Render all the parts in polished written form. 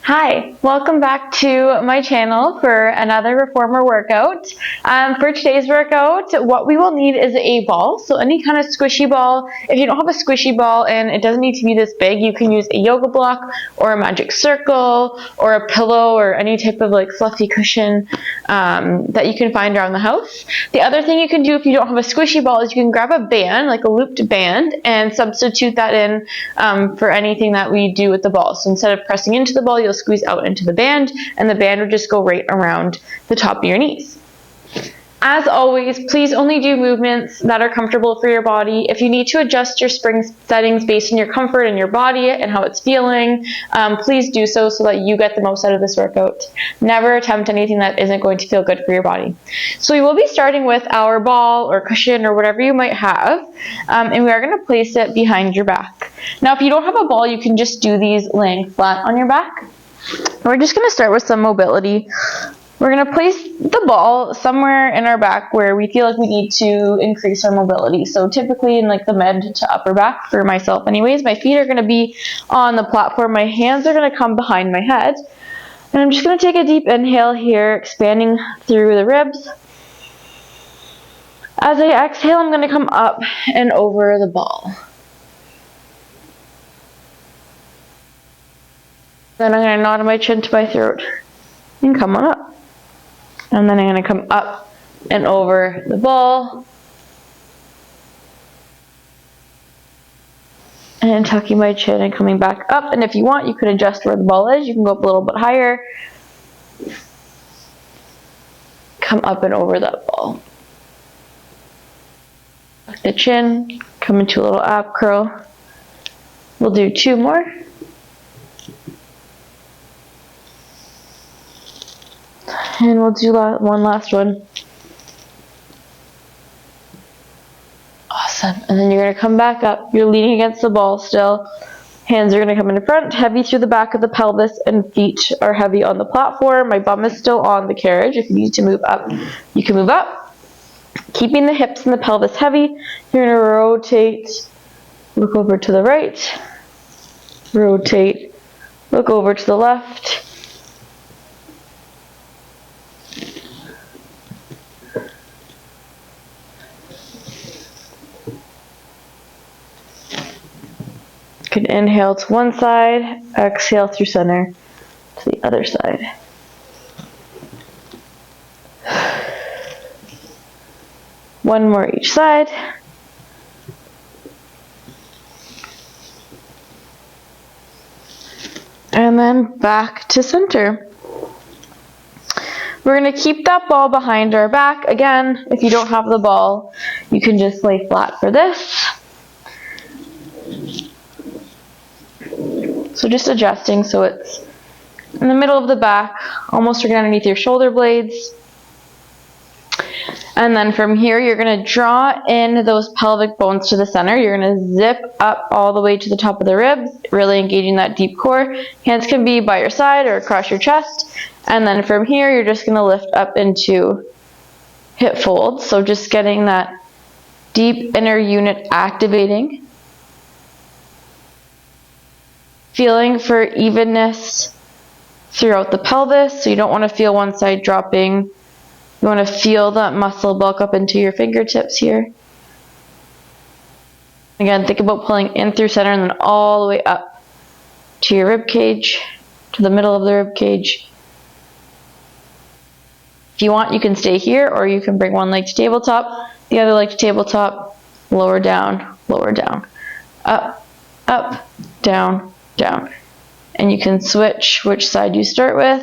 Hi, welcome back to my channel for another reformer workout. For today's workout, what we will need is a ball, so any kind of squishy ball. If you don't have a squishy ball and it doesn't need to be this big, you can use a yoga block or a magic circle or a pillow or any type of like fluffy cushion that you can find around the house. The other thing you can do if you don't have a squishy ball is you can grab a band, like a looped band, and substitute that in for anything that we do with the ball. So instead of pressing into the ball, you'll squeeze out into the band, and the band would just go right around the top of your knees. As always, please only do movements that are comfortable for your body. If you need to adjust your spring settings based on your comfort and your body and how it's feeling, please do so that you get the most out of this workout. Never attempt anything that isn't going to feel good for your body. So we will be starting with our ball or cushion or whatever you might have, and we are going to place it behind your back. Now, if you don't have a ball, you can just do these laying flat on your back. We're just going to start with some mobility. We're going to place the ball somewhere in our back where we feel like we need to increase our mobility. So typically in like the mid to upper back for myself anyways. My feet are going to be on the platform. My hands are going to come behind my head. And I'm just going to take a deep inhale here, expanding through the ribs. As I exhale, I'm going to come up and over the ball. Then I'm going to nod my chin to my throat and come on up. And then I'm going to come up and over the ball. And tucking my chin and coming back up. And if you want, you could adjust where the ball is. You can go up a little bit higher. Come up and over that ball. Tuck the chin, come into a little ab curl. We'll do two more. And we'll do one last one. Awesome. And then you're going to come back up. You're leaning against the ball still. Hands are going to come into front, heavy through the back of the pelvis, and feet are heavy on the platform. My bum is still on the carriage. If you need to move up, you can move up. Keeping the hips and the pelvis heavy. You're going to rotate, look over to the right, rotate, look over to the left. You can inhale to one side, exhale through center to the other side. One more each side. And then back to center. We're going to keep that ball behind our back. Again, if you don't have the ball, you can just lay flat for this. So just adjusting so it's in the middle of the back, almost underneath your shoulder blades. And then from here, you're going to draw in those pelvic bones to the center. You're going to zip up all the way to the top of the ribs, really engaging that deep core. Hands can be by your side or across your chest. And then from here, you're just going to lift up into hip fold. So just getting that deep inner unit activating. Feeling for evenness throughout the pelvis, so you don't want to feel one side dropping. You want to feel that muscle bulk up into your fingertips here. Again, think about pulling in through center and then all the way up to your rib cage, to the middle of the rib cage. If you want, you can stay here, or you can bring one leg to tabletop, the other leg to tabletop, lower down, up, up, down, down. And you can switch which side you start with.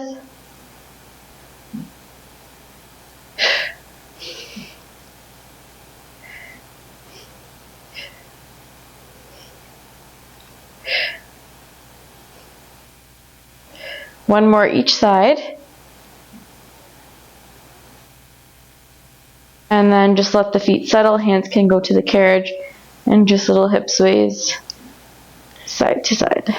One more each side. And then just let the feet settle. Hands can go to the carriage and just little hip sways side to side.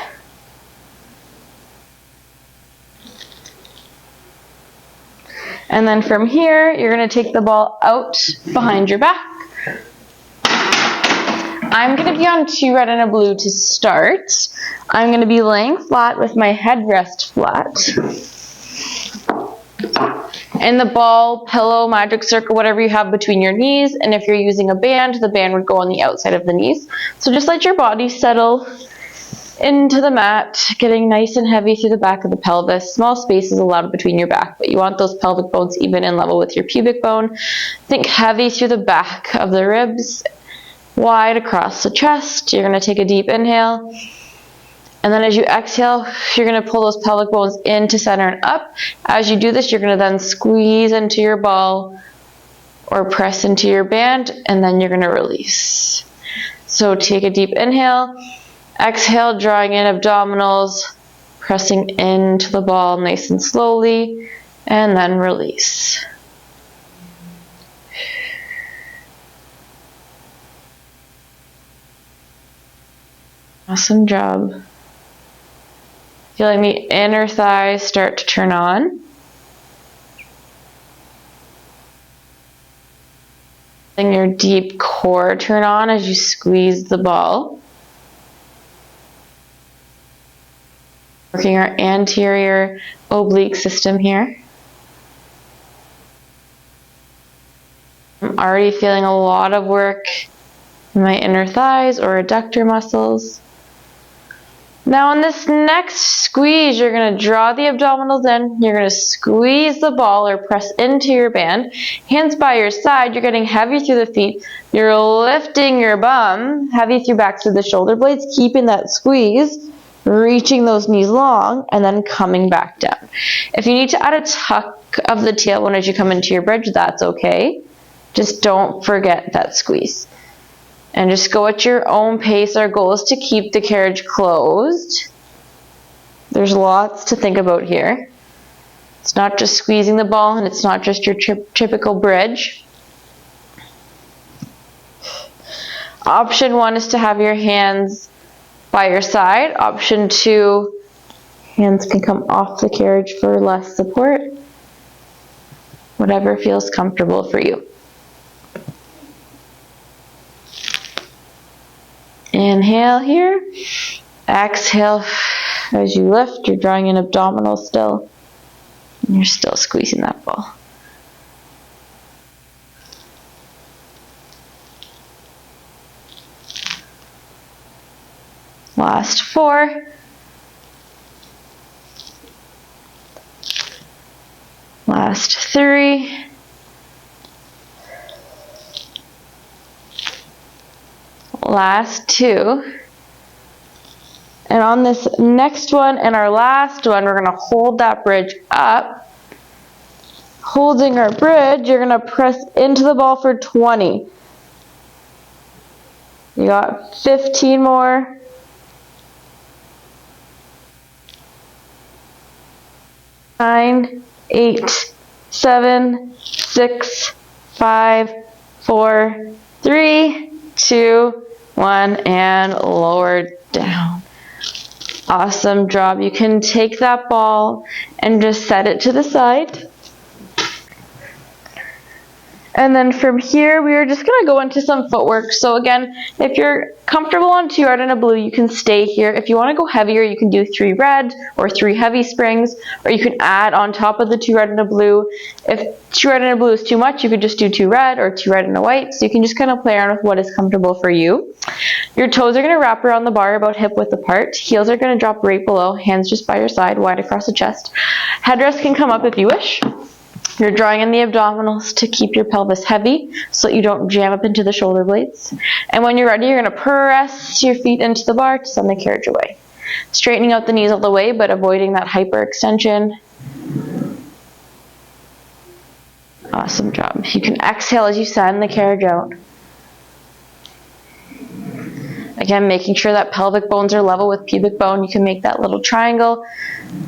And then from here, you're going to take the ball out behind your back. I'm going to be on 2 red and a blue to start. I'm going to be laying flat with my headrest flat. And the ball, pillow, magic circle, whatever you have between your knees. And if you're using a band, the band would go on the outside of the knees. So just let your body settle into the mat, getting nice and heavy through the back of the pelvis. Small space is allowed between your back, but you want those pelvic bones even and level with your pubic bone. Think heavy through the back of the ribs, wide across the chest. You're going to take a deep inhale. And then as you exhale, you're going to pull those pelvic bones into center and up. As you do this, you're going to then squeeze into your ball or press into your band, and then you're going to release. So take a deep inhale. Exhale, drawing in abdominals, pressing into the ball nice and slowly, and then release. Awesome job. Feeling the inner thighs start to turn on. Feeling your deep core turn on as you squeeze the ball. Working our anterior oblique system here. I'm already feeling a lot of work in my inner thighs or adductor muscles. Now on this next squeeze, you're going to draw the abdominals in. You're going to squeeze the ball or press into your band. Hands by your side. You're getting heavy through the feet. You're lifting your bum, heavy through back through the shoulder blades, keeping that squeeze, reaching those knees long, and then coming back down. If you need to add a tuck of the tailbone as you come into your bridge, that's okay. Just don't forget that squeeze. And just go at your own pace. Our goal is to keep the carriage closed. There's lots to think about here. It's not just squeezing the ball, and it's not just your typical bridge. Option 1 is to have your hands by your side. Option 2, hands can come off the carriage for less support. Whatever feels comfortable for you. Inhale here. Exhale as you lift. You're drawing in abdominal still. And you're still squeezing that ball. Last 4. Last 3. Last 2. And on this next one and our last one, we're going to hold that bridge up. Holding our bridge, you're going to press into the ball for 20. You got 15 more. 9, 8, 7, 6, 5, 4, 3, 2, 1, and lower down. Awesome job. You can take that ball and just set it to the side. And then from here, we are just going to go into some footwork. So again, if you're comfortable on 2 red and a blue, you can stay here. If you want to go heavier, you can do 3 red or 3 heavy springs, or you can add on top of the 2 red and a blue. If 2 red and a blue is too much, you could just do 2 red or 2 red and a white. So you can just kind of play around with what is comfortable for you. Your toes are going to wrap around the bar about hip width apart. Heels are going to drop right below, hands just by your side, wide across the chest. Headrest can come up if you wish. You're drawing in the abdominals to keep your pelvis heavy so that you don't jam up into the shoulder blades. And when you're ready, you're going to press your feet into the bar to send the carriage away. Straightening out the knees all the way, but avoiding that hyperextension. Awesome job. You can exhale as you send the carriage out. Again, making sure that pelvic bones are level with pubic bone. You can make that little triangle.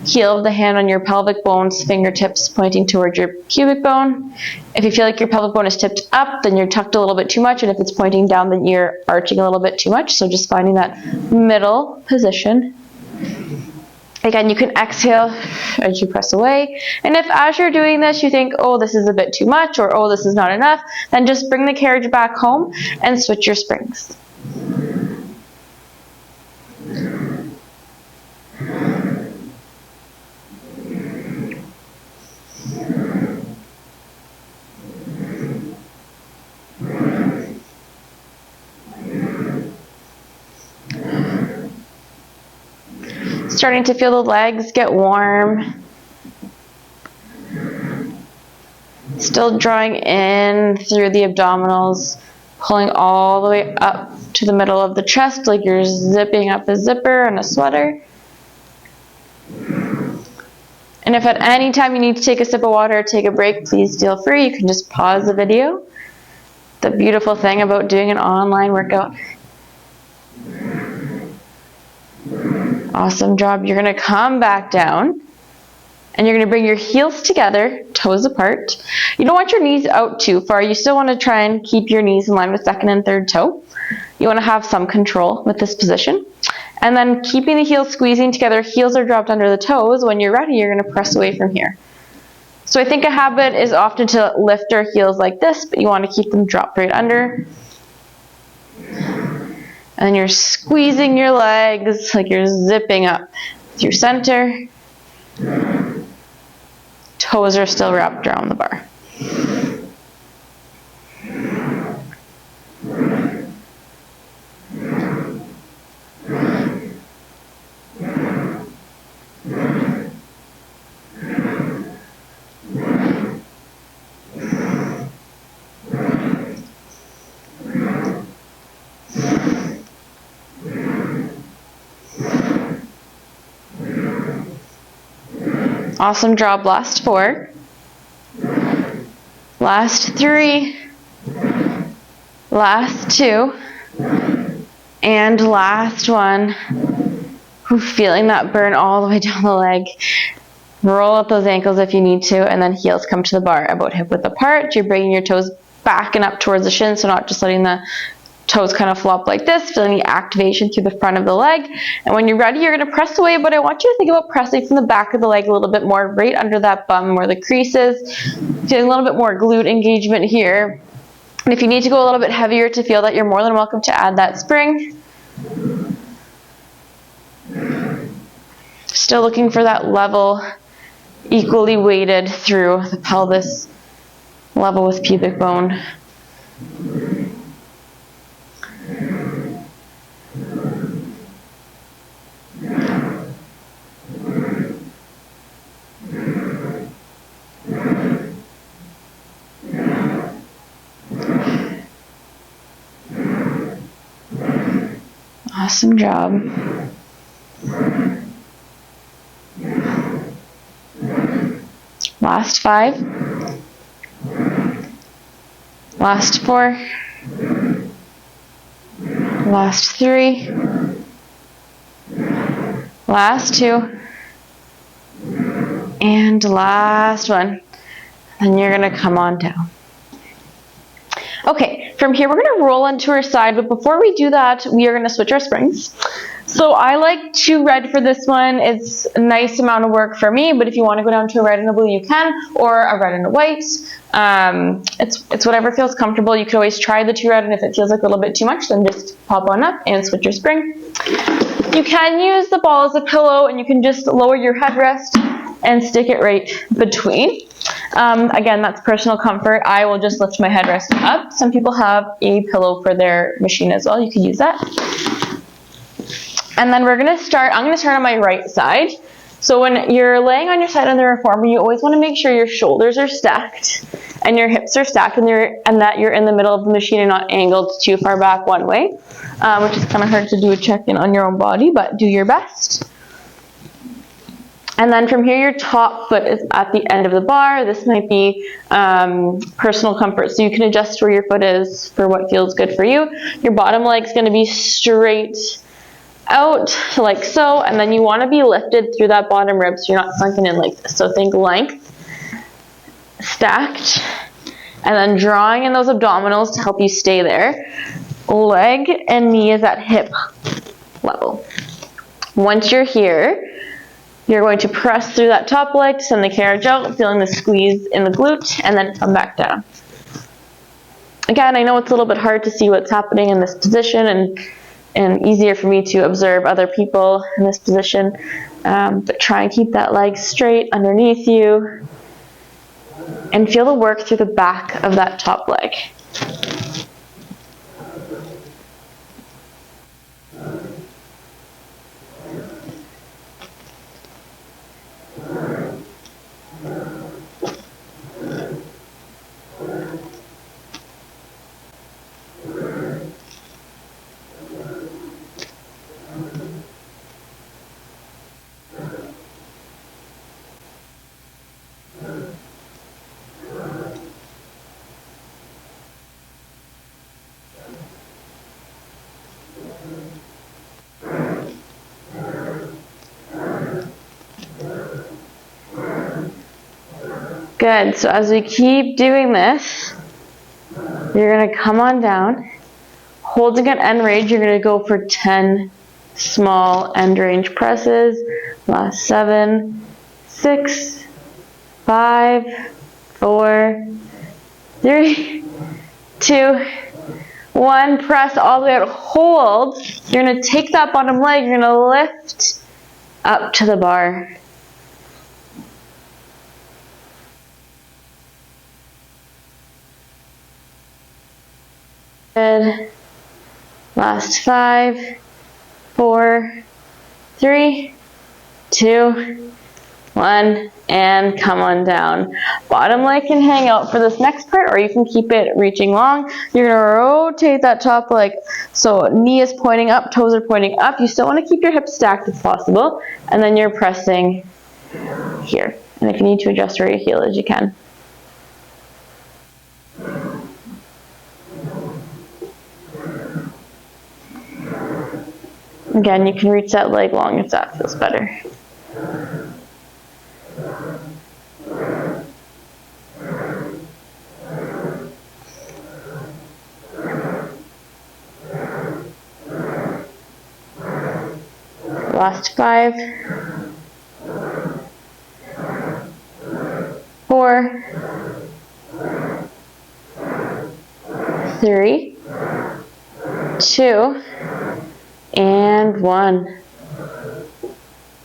Heel of the hand on your pelvic bones, fingertips pointing towards your pubic bone. If you feel like your pelvic bone is tipped up, then you're tucked a little bit too much. And if it's pointing down, then you're arching a little bit too much. So just finding that middle position. Again, you can exhale as you press away. And if as you're doing this, you think, oh, this is a bit too much, or oh, this is not enough, then just bring the carriage back home and switch your springs. Starting to feel the legs get warm. Still drawing in through the abdominals, pulling all the way up to the middle of the chest like you're zipping up a zipper on a sweater. And if at any time you need to take a sip of water or take a break, please feel free. You can just pause the video. The beautiful thing about doing an online workout. Awesome job. You're going to come back down and you're going to bring your heels together, toes apart. You don't want your knees out too far. You still want to try and keep your knees in line with second and third toe. You want to have some control with this position. And then keeping the heels squeezing together, heels are dropped under the toes. When you're ready, you're going to press away from here. So I think a habit is often to lift our heels like this, but you want to keep them dropped right under. And you're squeezing your legs like you're zipping up through center. Toes are still wrapped around the bar. Awesome job. Last 4. Last 3. Last 2. And last 1. Feeling that burn all the way down the leg. Roll up those ankles if you need to, and then heels come to the bar about hip width apart. You're bringing your toes back and up towards the shin, so not just letting the toes kind of flop like this, feeling the activation through the front of the leg. And when you're ready, you're going to press away, but I want you to think about pressing from the back of the leg a little bit more, right under that bum where the crease is. Feeling a little bit more glute engagement here. And if you need to go a little bit heavier to feel that, you're more than welcome to add that spring. Still looking for that level, equally weighted through the pelvis, level with pubic bone. Awesome job. Last 5. Last 4. Last 3. Last 2. And last 1. Then you're going to come on down. Okay, from here we're going to roll into our side, but before we do that, we are going to switch our springs. So I like 2 red for this one. It's a nice amount of work for me, but if you want to go down to a red and a blue, you can, or a red and a white. It's whatever feels comfortable. You could always try the 2 red, and if it feels like a little bit too much, then just pop on up and switch your spring. You can use the ball as a pillow, and you can just lower your headrest and stick it right between. Again, that's personal comfort. I will just lift my headrest up. Some people have a pillow for their machine as well. You could use that. And then I'm going to start on my right side. So when you're laying on your side on the reformer, you always want to make sure your shoulders are stacked and your hips are stacked and that you're in the middle of the machine and not angled too far back one way, which is kind of hard to do a check-in on your own body, but do your best. And then from here, your top foot is at the end of the bar. This might be personal comfort, so you can adjust where your foot is for what feels good for you. Your bottom leg's going to be straight out like so, and then you want to be lifted through that bottom rib so you're not sunken in like this. So think length, stacked, and then drawing in those abdominals to help you stay there. Leg and knee is at hip level. Once you're here, you're going to press through that top leg to send the carriage out, feeling the squeeze in the glute, and then come back down. Again, I know it's a little bit hard to see what's happening in this position and easier for me to observe other people in this position, but try and keep that leg straight underneath you and feel the work through the back of that top leg. Good. So as we keep doing this, you're going to come on down. Holding at end range, you're going to go for 10 small end range presses. Last 7, 6, 5, 4, 3, 2, 1. Press all the way out. Hold. You're going to take that bottom leg. You're going to lift up to the bar. Good. Last 5, 4, 3, 2, 1, and come on down. Bottom leg can hang out for this next part, or you can keep it reaching long. You're going to rotate that top leg, so knee is pointing up, toes are pointing up. You still want to keep your hips stacked if possible, and then you're pressing here. And if you need to adjust where your heel is, you can. Again, you can reach that leg long if that feels better. Last 5, 4, 3, 2, and 1.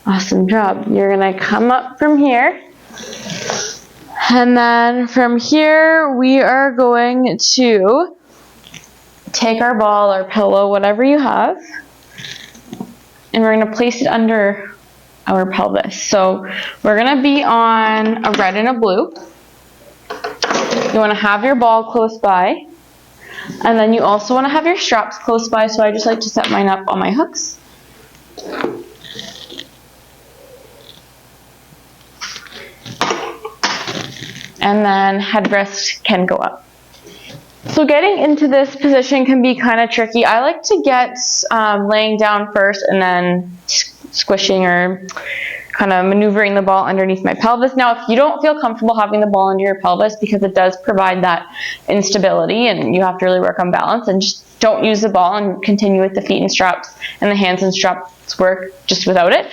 Awesome job. You're going to come up from here. And then from here, we are going to take our ball or pillow, whatever you have, and we're going to place it under our pelvis. So we're going to be on a red and a blue. You want to have your ball close by. And then you also want to have your straps close by, so I just like to set mine up on my hooks. And then headrest can go up. So getting into this position can be kind of tricky. I like to get laying down first and then squishing or kind of maneuvering the ball underneath my pelvis. Now, if you don't feel comfortable having the ball under your pelvis, because it does provide that instability and you have to really work on balance, and just don't use the ball and continue with the feet and straps and the hands and straps work just without it.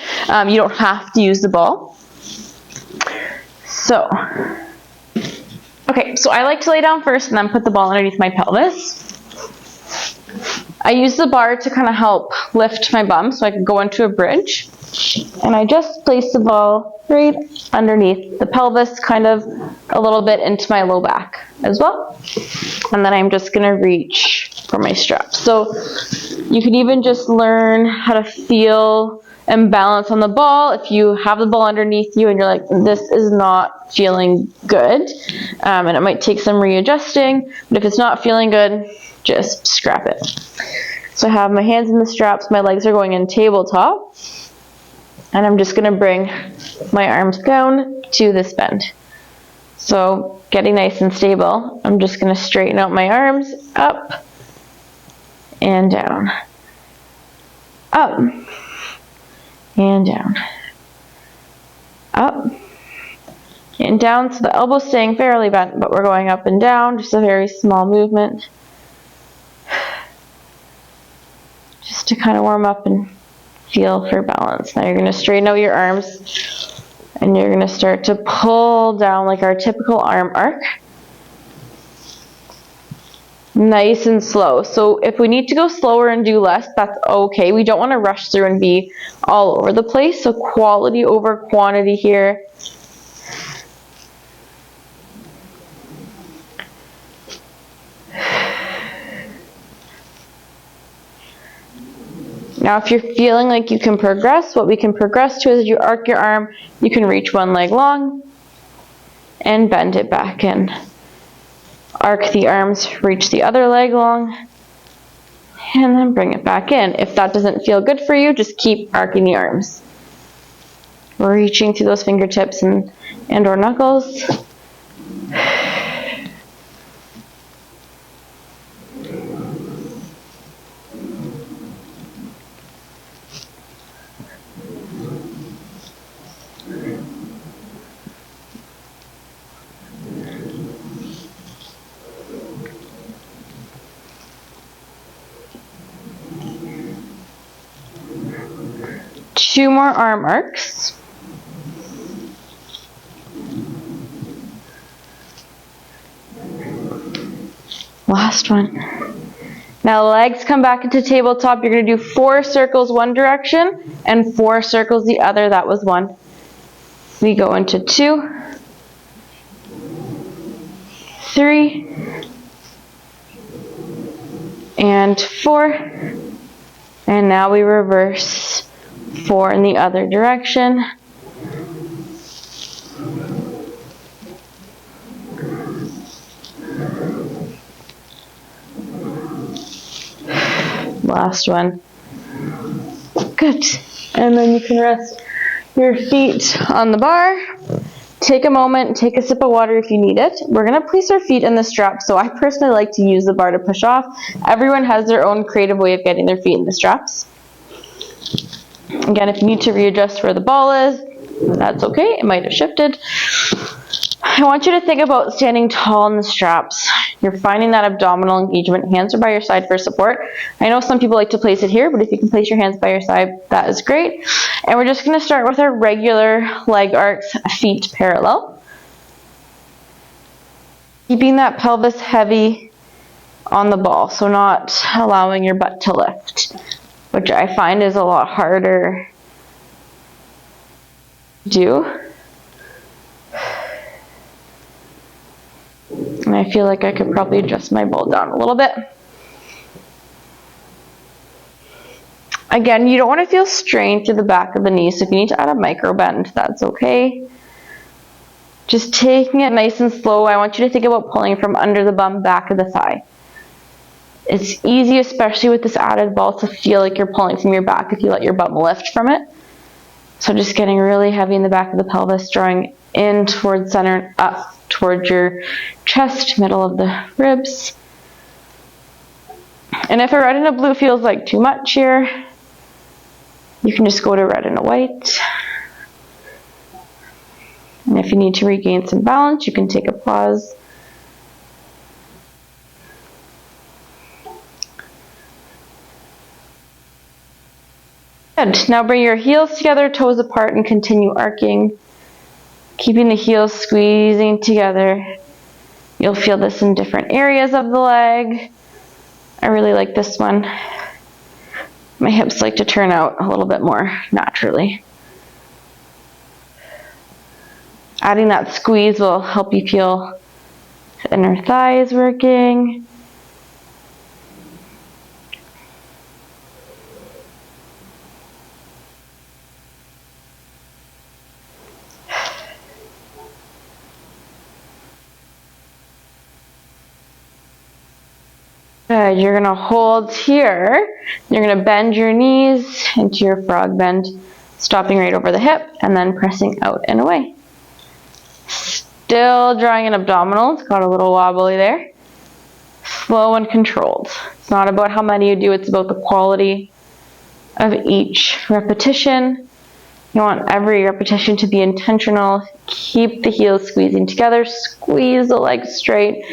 You don't have to use the ball. So, okay, so I like to lay down first and then put the ball underneath my pelvis. I use the bar to kind of help lift my bum so I can go into a bridge. And I just place the ball right underneath the pelvis, kind of a little bit into my low back as well. And then I'm just going to reach for my straps. So you can even just learn how to feel and balance on the ball. If you have the ball underneath you and you're like, this is not feeling good, and it might take some readjusting, but if it's not feeling good, just scrap it. So I have my hands in the straps, my legs are going in tabletop, and I'm just going to bring my arms down to this bend. So getting nice and stable, I'm just going to straighten out my arms up and down, up and down, up and down. So the elbow's staying fairly bent, but we're going up and down, just a very small movement. Just to kind of warm up and feel for balance. Now you're going to straighten out your arms and you're going to start to pull down like our typical arm arc. Nice and slow. So if we need to go slower and do less, that's okay. We don't want to rush through and be all over the place. So quality over quantity here. Now if you're feeling like you can progress, what we can progress to is you arc your arm, you can reach one leg long and bend it back in. Arc the arms, reach the other leg long, and then bring it back in. If that doesn't feel good for you, just keep arcing the arms. Reaching through those fingertips and or knuckles. 2 more arm arcs. Last one. Now legs come back into tabletop. You're going to do 4 circles one direction and 4 circles the other. That was 1. We go into 2, 3, and 4. And now we reverse 4 in the other direction. Last one. Good. And then you can rest your feet on the bar. Take a moment, take a sip of water if you need it. We're going to place our feet in the strap. So I personally like to use the bar to push off. Everyone has their own creative way of getting their feet in the straps. Again, if you need to readjust where the ball is, that's okay. It might have shifted. I want you to think about standing tall in the straps. You're finding that abdominal engagement. Hands are by your side for support. I know some people like to place it here, but if you can place your hands by your side, that is great. And we're just going to start with our regular leg arcs, feet parallel. Keeping that pelvis heavy on the ball, so not allowing your butt to lift, which I find is a lot harder to do. And I feel like I could probably adjust my ball down a little bit. Again, you don't want to feel strain through the back of the knee, so if you need to add a micro bend, that's okay. Just taking it nice and slow. I want you to think about pulling from under the bum, back of the thigh. It's easy, especially with this added ball, to feel like you're pulling from your back if you let your bum lift from it. So just getting really heavy in the back of the pelvis, drawing in towards center and up towards your chest, middle of the ribs. And if a red and a blue feels like too much here, you can just go to red and a white. And if you need to regain some balance, you can take a pause. Good. Now bring your heels together, toes apart, and continue arcing. Keeping the heels squeezing together. You'll feel this in different areas of the leg. I really like this one. My hips like to turn out a little bit more naturally. Adding that squeeze will help you feel the inner thighs working. Good. You're going to hold here. You're going to bend your knees into your frog bend, stopping right over the hip and then pressing out and away. Still drawing an abdominal. It's got a little wobbly there. Slow and controlled. It's not about how many you do, it's about the quality of each repetition. You want every repetition to be intentional. Keep the heels squeezing together. Squeeze the legs straight.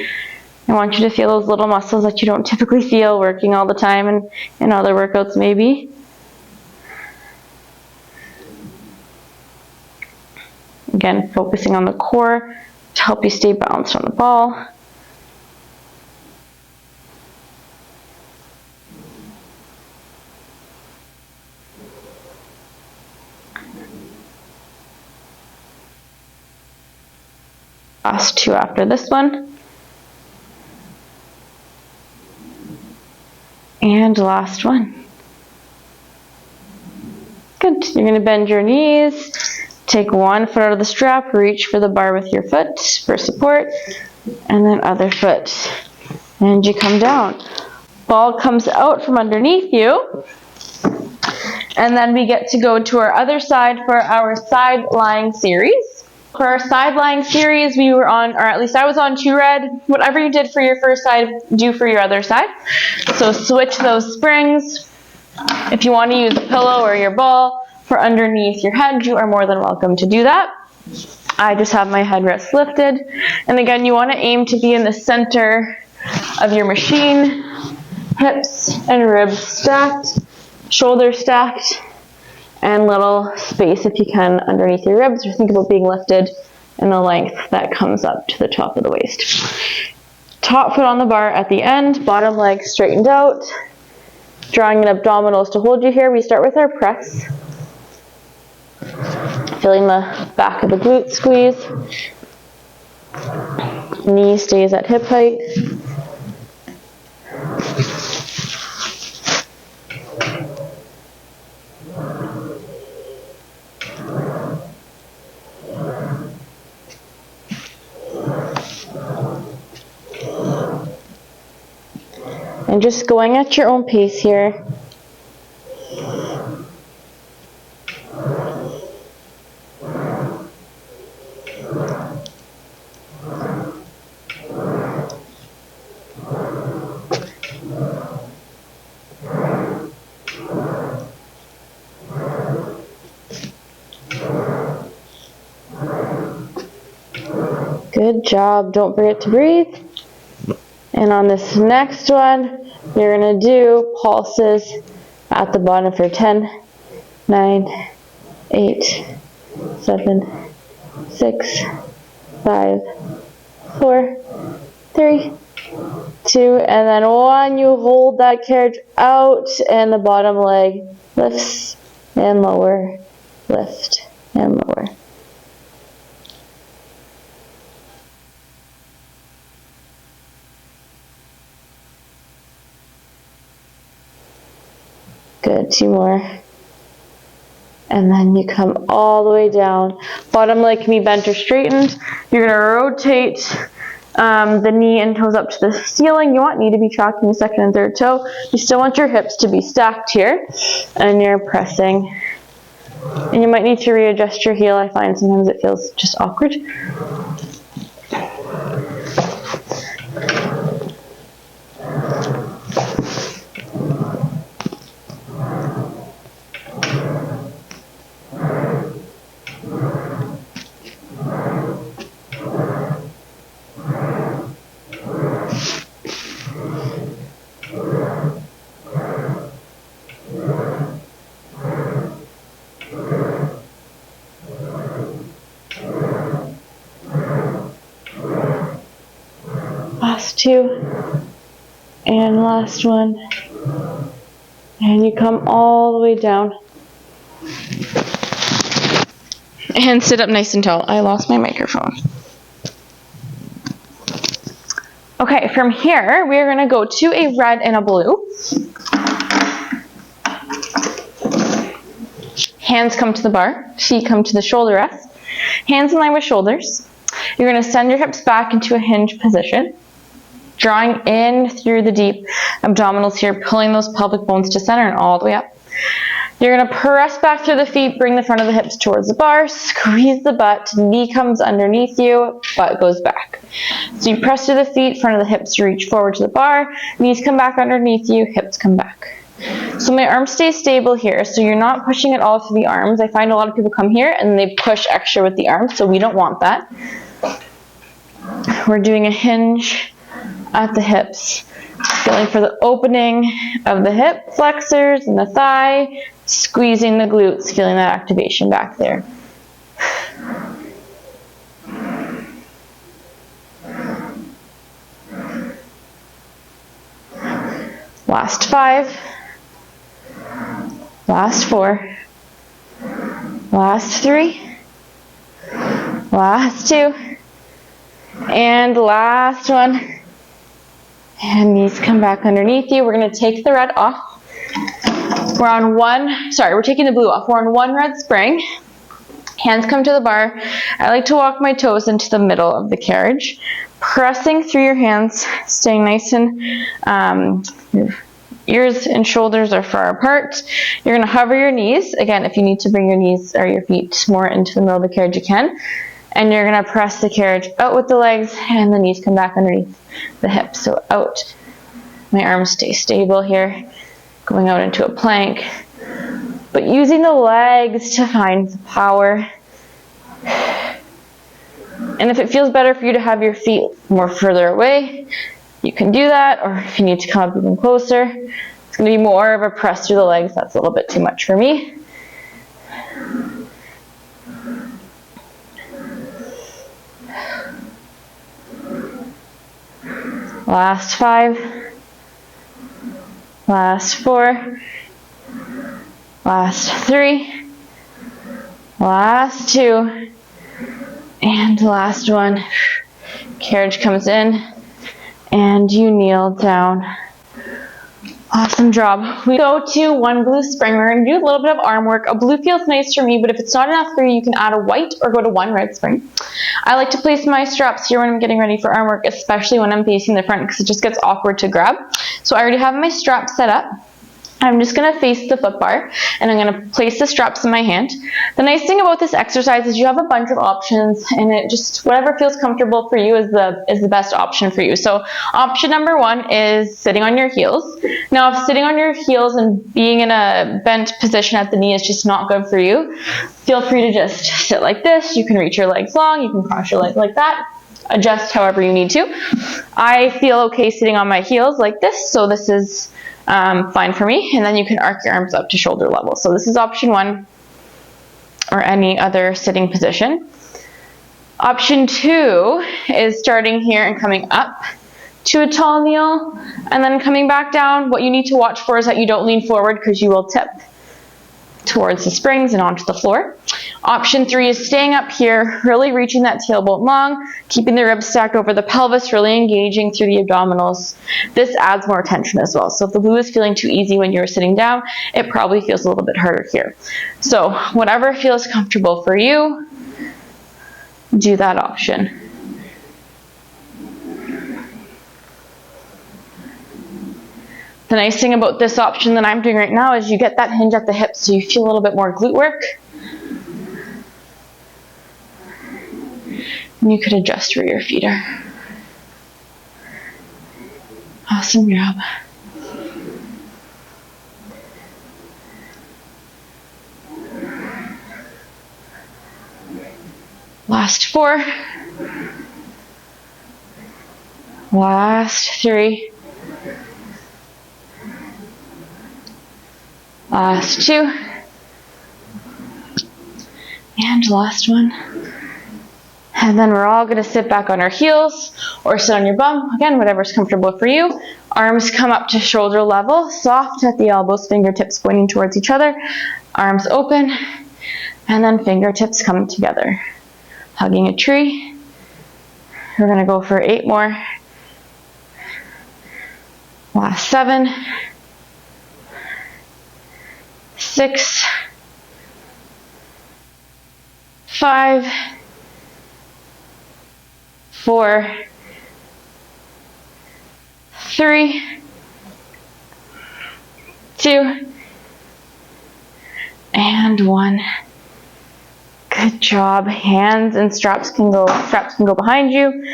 I want you to feel those little muscles that you don't typically feel working all the time and in other workouts maybe. Again, focusing on the core to help you stay balanced on the ball. Last 2 after this one. And last one. Good. You're going to bend your knees. Take one foot out of the strap. Reach for the bar with your foot for support. And then other foot. And you come down. Ball comes out from underneath you. And then we get to go to our other side for our side lying series. For our side lying series, we were on, or at least I was on 2 red. Whatever you did for your first side, do for your other side. So switch those springs. If you want to use a pillow or your ball for underneath your head, you are more than welcome to do that. I just have my headrest lifted. And again, you want to aim to be in the center of your machine. Hips and ribs stacked, shoulders stacked. and little space if you can underneath your ribs, or think about being lifted in a length that comes up to the top of the waist. Top foot on the bar at the end, bottom leg straightened out. Drawing in abdominals to hold you here. We start with our press. Feeling the back of the glute squeeze. Knee stays at hip height. And just going at your own pace here. Good job. Don't forget to breathe. And on this next one, you're going to do pulses at the bottom for 10, 9, 8, 7, 6, 5, 4, 3, 2, and then 1. You hold that carriage out and the bottom leg lifts and lower, lift and lower. Good, 2 more. And then you come all the way down. Bottom leg can be bent or straightened. You're going to rotate the knee and toes up to the ceiling. You want knee to be tracking the second and third toe. You still want your hips to be stacked here. And you're pressing. And you might need to readjust your heel. I find sometimes it feels just awkward. Last 2, and last one, and you come all the way down, and sit up nice and tall. I lost my microphone. Okay, from here, we're going to go to a red and a blue. Hands come to the bar, feet come to the shoulder rest. Hands in line with shoulders. You're going to send your hips back into a hinge position. Drawing in through the deep abdominals here, pulling those pelvic bones to center and all the way up. You're going to press back through the feet, bring the front of the hips towards the bar, squeeze the butt, knee comes underneath you, butt goes back. So you press through the feet, front of the hips reach forward to the bar, knees come back underneath you, hips come back. So my arms stay stable here, so you're not pushing it all through the arms. I find a lot of people come here and they push extra with the arms, so we don't want that. We're doing a hinge at the hips, feeling for the opening of the hip flexors and the thigh, squeezing the glutes, feeling that activation back there. Last 5, last 4, last 3, last 2, and last one. And knees come back underneath you. We're going to take the red off. We're taking the blue off. We're on 1 red spring. Hands come to the bar. I like to walk my toes into the middle of the carriage. Pressing through your hands, staying nice and your ears and shoulders are far apart. You're going to hover your knees. Again, if you need to bring your knees or your feet more into the middle of the carriage, you can. And you're going to press the carriage out with the legs and the knees come back underneath the hips. So out. My arms stay stable here. Going out into a plank. But using the legs to find the power. And if it feels better for you to have your feet more further away, you can do that. Or if you need to come up even closer, it's going to be more of a press through the legs. That's a little bit too much for me. Last 5. Last 4. Last 3. Last 2. And last 1. Carriage comes in and you kneel down. Awesome job. We go to 1 blue spring. We're going to do a little bit of arm work. A blue feels nice for me, but if it's not enough for you, you can add a white or go to 1 red spring. I like to place my straps here when I'm getting ready for arm work, especially when I'm facing the front because it just gets awkward to grab. So I already have my straps set up. I'm just going to face the foot bar and I'm going to place the straps in my hand. The nice thing about this exercise is you have a bunch of options and it just, whatever feels comfortable for you is the best option for you. So option number 1 is sitting on your heels. Now if sitting on your heels and being in a bent position at the knee is just not good for you, feel free to just sit like this. You can reach your legs long, you can cross your legs like that. Adjust however you need to. I feel okay sitting on my heels like this, so this is fine for me, and then you can arc your arms up to shoulder level. So this is option 1, or any other sitting position. Option 2 is starting here and coming up to a tall kneel, and then coming back down. What you need to watch for is that you don't lean forward because you will tip towards the springs and onto the floor. Option 3 is staying up here, really reaching that tailbone long, keeping the ribs stacked over the pelvis, really engaging through the abdominals. This adds more tension as well. So if the blue is feeling too easy when you're sitting down, it probably feels a little bit harder here. So whatever feels comfortable for you, do that option. The nice thing about this option that I'm doing right now is you get that hinge at the hips, so you feel a little bit more glute work. And you could adjust where your feet are. Awesome job. Last 4. Last 3. Last 2. And last 1. And then we're all going to sit back on our heels or sit on your bum. Again, whatever's comfortable for you. Arms come up to shoulder level, soft at the elbows, fingertips pointing towards each other. Arms open, and then fingertips come together. Hugging a tree. We're going to go for 8 more. Last 7. 6. 5. 4. 3. 2. And 1. Good job. Hands and straps can go behind you.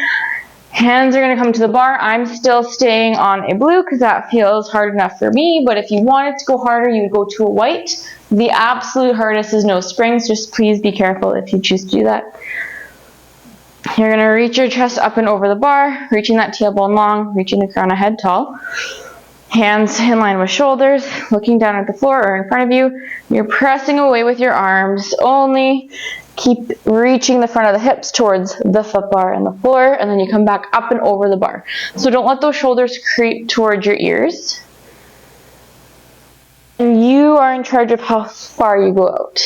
Hands are going to come to the bar. I'm still staying on a blue because that feels hard enough for me, but if you wanted to go harder, you would go to a white. The absolute hardest is no springs. Just please be careful if you choose to do that. You're going to reach your chest up and over the bar, reaching that tailbone long, reaching the crown of head tall. Hands in line with shoulders, looking down at the floor or in front of you. You're pressing away with your arms. Only keep reaching the front of the hips towards the foot bar and the floor, and then you come back up and over the bar. So don't let those shoulders creep towards your ears. And you are in charge of how far you go out.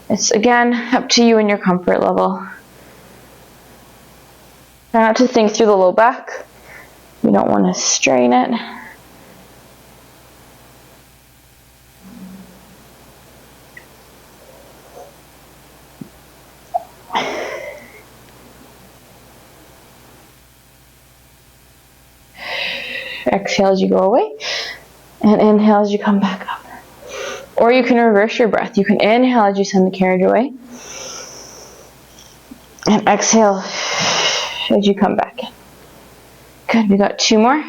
It's, again, up to you and your comfort level. Try not to sink through the low back. You don't want to strain it. Exhale as you go away, and inhale as you come back up. Or you can reverse your breath. You can inhale as you send the carriage away, and exhale as you come back in. Good, we got 2 more.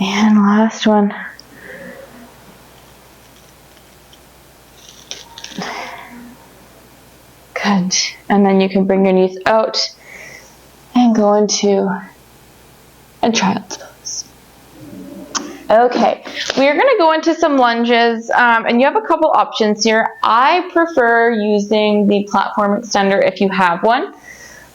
And last one. Good. And then you can bring your knees out and go into a child's pose. Okay, we are going to go into some lunges, and you have a couple options here. I prefer using the platform extender if you have one.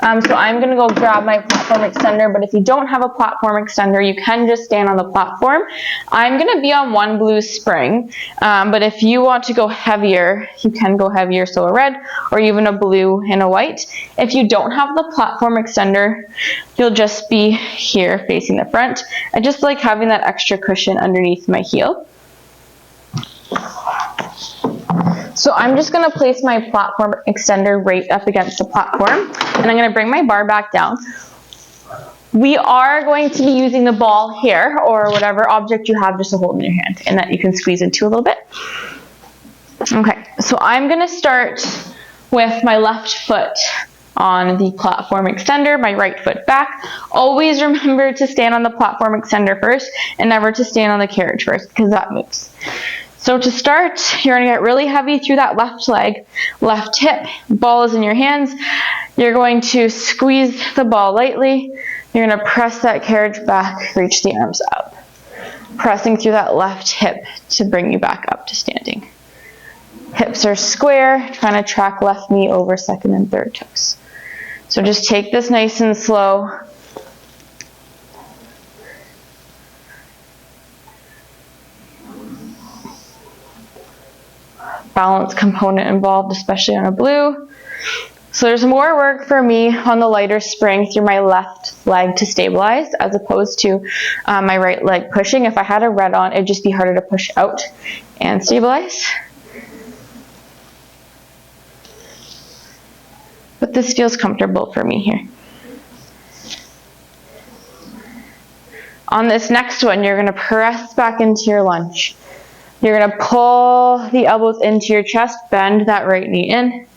So I'm going to go grab my platform extender, but if you don't have a platform extender, you can just stand on the platform. I'm going to be on one blue spring, but if you want to go heavier, you can go heavier, so a red or even a blue and a white. If you don't have the platform extender, you'll just be here facing the front. I just like having that extra cushion underneath my heel. So I'm just going to place my platform extender right up against the platform, and I'm going to bring my bar back down. We are going to be using the ball here, or whatever object you have just to hold in your hand, and that you can squeeze into a little bit. Okay, so I'm going to start with my left foot on the platform extender, my right foot back. Always remember to stand on the platform extender first, and never to stand on the carriage first, because that moves. So to start, you're going to get really heavy through that left leg, left hip. Ball is in your hands. You're going to squeeze the ball lightly. You're going to press that carriage back, reach the arms up. Pressing through that left hip to bring you back up to standing. Hips are square, trying to track left knee over second and third toes. So just take this nice and slow. Balance component involved, especially on a blue. So there's more work for me on the lighter spring through my left leg to stabilize, as opposed to my right leg pushing. If I had a red on, it'd just be harder to push out and stabilize. But this feels comfortable for me here. On this next one, you're going to press back into your lunge. You're going to pull the elbows into your chest, bend that right knee in,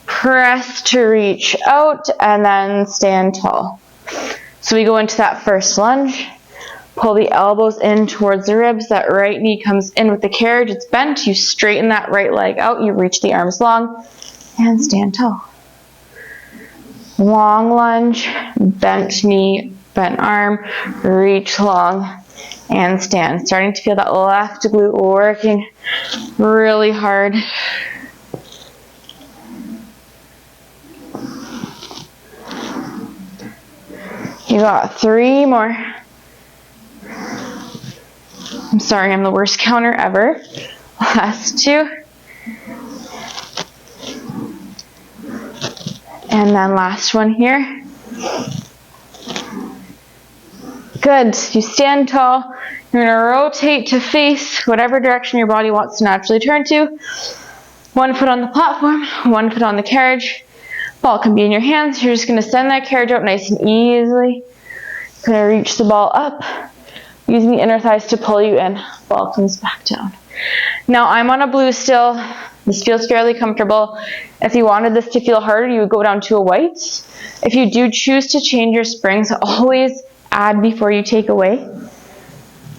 press to reach out, and then stand tall. So we go into that first lunge, pull the elbows in towards the ribs, that right knee comes in with the carriage, it's bent, you straighten that right leg out, you reach the arms long, and stand tall. Long lunge, bent knee, bent arm, reach long, and stand. Starting to feel that left glute working really hard. You got 3 more. I'm sorry, I'm the worst counter ever. Last 2. And then last one here. Good. You stand tall. You're going to rotate to face whatever direction your body wants to naturally turn to. 1 foot on the platform, 1 foot on the carriage. Ball can be in your hands. You're just going to send that carriage out nice and easily. You're going to reach the ball up, using the inner thighs to pull you in. Ball comes back down. Now I'm on a blue still. This feels fairly comfortable. If you wanted this to feel harder, you would go down to a white. If you do choose to change your springs, always add before you take away.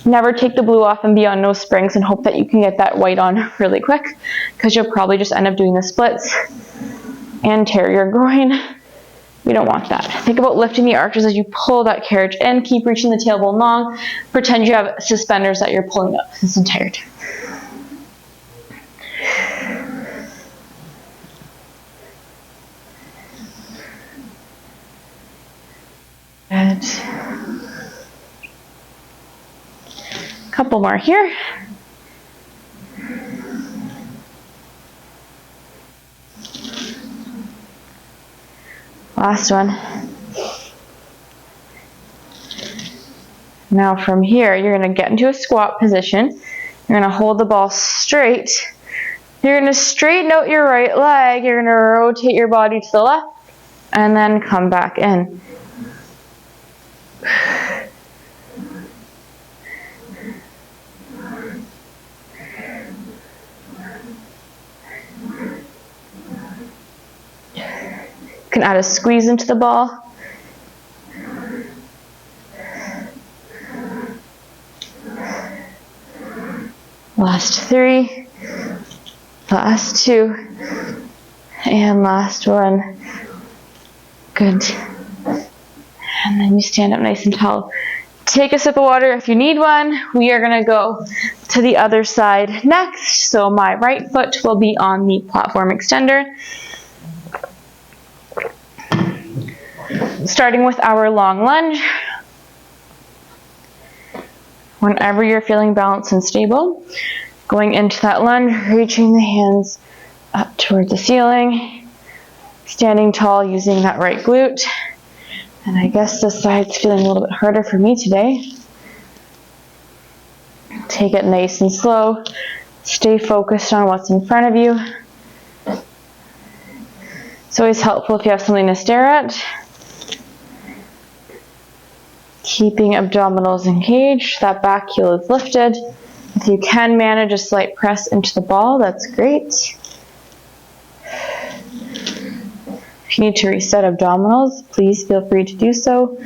Never take the blue off and be on no springs and hope that you can get that white on really quick, because you'll probably just end up doing the splits and tear your groin. We don't want that. Think about lifting the arches as you pull that carriage in. Keep reaching the tailbone long. Pretend you have suspenders that you're pulling up this entire time. Good. Couple more here. Last one. Now from here, you're going to get into a squat position. You're going to hold the ball straight. You're going to straighten out your right leg. You're going to rotate your body to the left and then come back in. You can add a squeeze into the ball. Last 3, last 2, and last 1. Good. And then you stand up nice and tall. Take a sip of water if you need one. We are going to go to the other side next. So my right foot will be on the platform extender. Starting with our long lunge. Whenever you're feeling balanced and stable, going into that lunge, reaching the hands up towards the ceiling, standing tall using that right glute. And I guess this side's feeling a little bit harder for me today. Take it nice and slow. Stay focused on what's in front of you. It's always helpful if you have something to stare at. Keeping abdominals engaged, that back heel is lifted. If you can manage a slight press into the ball, that's great. If you need to reset abdominals, please feel free to do so.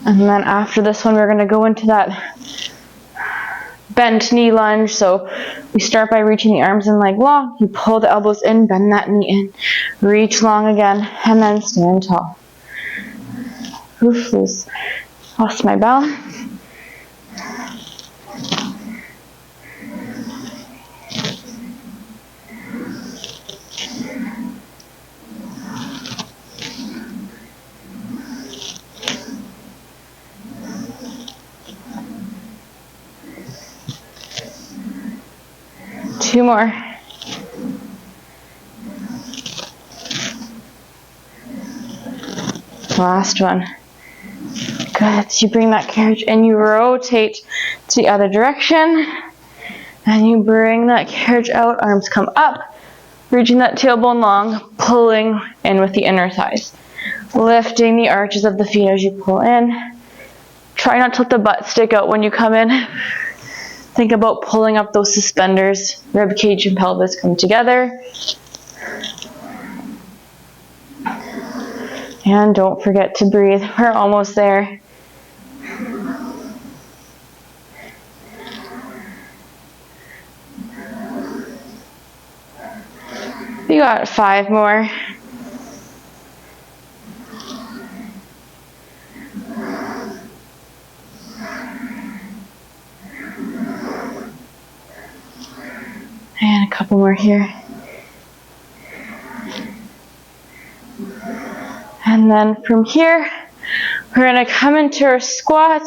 And then after this one, we're going to go into that bent knee lunge. So we start by reaching the arms in leg long. You pull the elbows in, bend that knee in, reach long again, and then stand tall. Oof, lost my balance. Two more. Last one. Good. So you bring that carriage and you rotate to the other direction. And you bring that carriage out. Arms come up. Reaching that tailbone long. Pulling in with the inner thighs. Lifting the arches of the feet as you pull in. Try not to let the butt stick out when you come in. Think about pulling up those suspenders. Rib cage and pelvis come together. And don't forget to breathe. We're almost there. We got 5 more. And a couple more here. And then from here, we're going to come into our squat.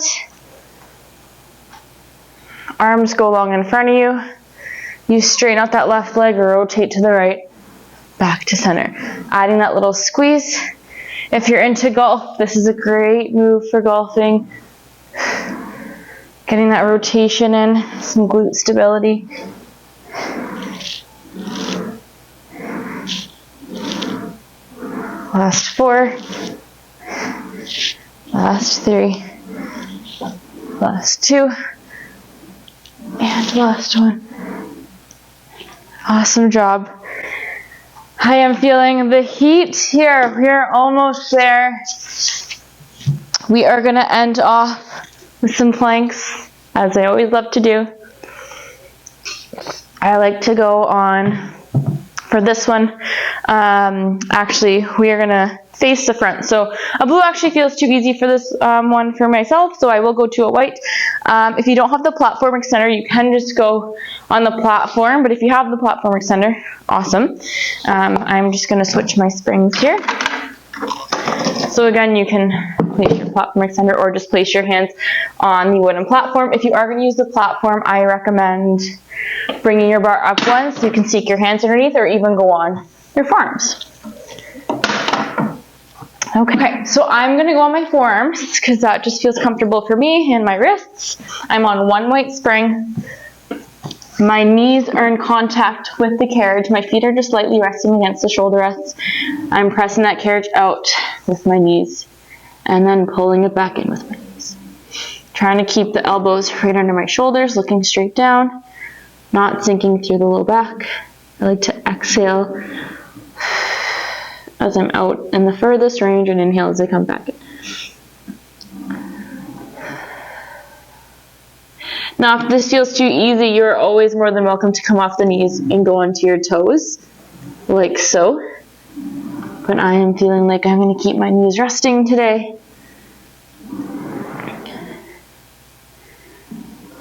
Arms go long in front of you. You straighten out that left leg, rotate to the right, back to center. Adding that little squeeze. If you're into golf, this is a great move for golfing. Getting that rotation in, some glute stability. Last 4, last 3, last 2, and last 1. Awesome job. I am feeling the heat here. We're almost there. We are going to end off with some planks, as I always love to do. I like to go on. For this one, actually, we are going to face the front. So a blue actually feels too easy for this one for myself, so I will go to a white. If you don't have the platform extender, you can just go on the platform, but if you have the platform extender, awesome. I'm just going to switch my springs here. So again, you can place your platform extender or just place your hands on the wooden platform. If you are going to use the platform, I recommend bringing your bar up one so you can seek your hands underneath or even go on your forearms. Okay, so I'm going to go on my forearms because that just feels comfortable for me and my wrists. I'm on one white spring. My knees are in contact with the carriage. My feet are just lightly resting against the shoulder rests. I'm pressing that carriage out with my knees and then pulling it back in with my knees. Trying to keep the elbows right under my shoulders, looking straight down, not sinking through the low back. I like to exhale as I'm out in the furthest range and inhale as I come back in. Now, if this feels too easy, you're always more than welcome to come off the knees and go onto your toes, like so. but I am feeling like I'm going to keep my knees resting today.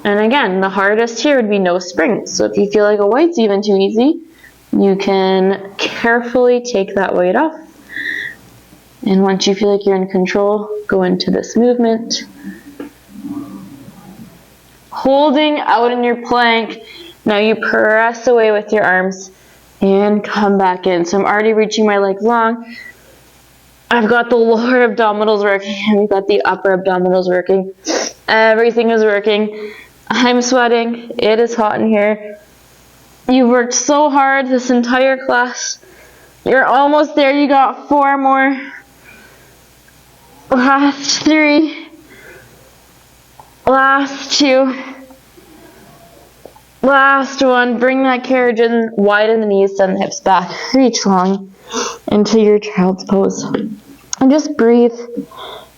And again, the hardest here would be no springs. So if you feel like a weight's even too easy, you can carefully take that weight off. And once you feel like you're in control, go into this movement. Holding out in your plank. Now you press away with your arms and come back in. So I'm already reaching my legs long. I've got the lower abdominals working and we've got the upper abdominals working. Everything is working. I'm sweating. It is hot in here. You've worked so hard this entire class. You're almost there. You got 4 more. Last 3. Last 2. Last 1. Bring that carriage in. Widen the knees, send the hips back. Reach long into your child's pose. And just breathe.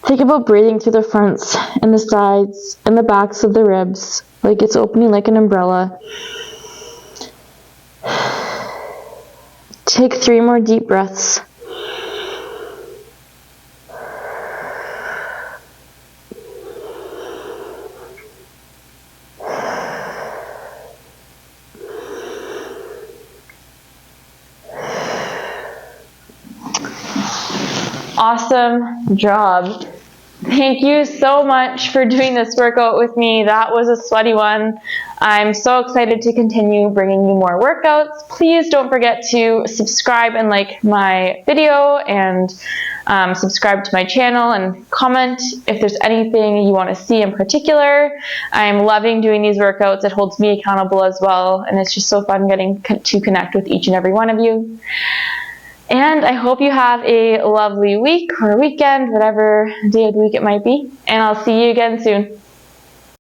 Think about breathing through the fronts and the sides and the backs of the ribs, like it's opening like an umbrella. Take 3 more deep breaths. Awesome job. Thank you so much for doing this workout with me. That was a sweaty one. I'm so excited to continue bringing you more workouts. Please don't forget to subscribe and like my video and subscribe to my channel and comment if there's anything you want to see in particular. I'm loving doing these workouts. It holds me accountable as well, and it's just so fun getting to connect with each and every one of you. And I hope you have a lovely week or weekend, whatever day of the week it might be. And I'll see you again soon.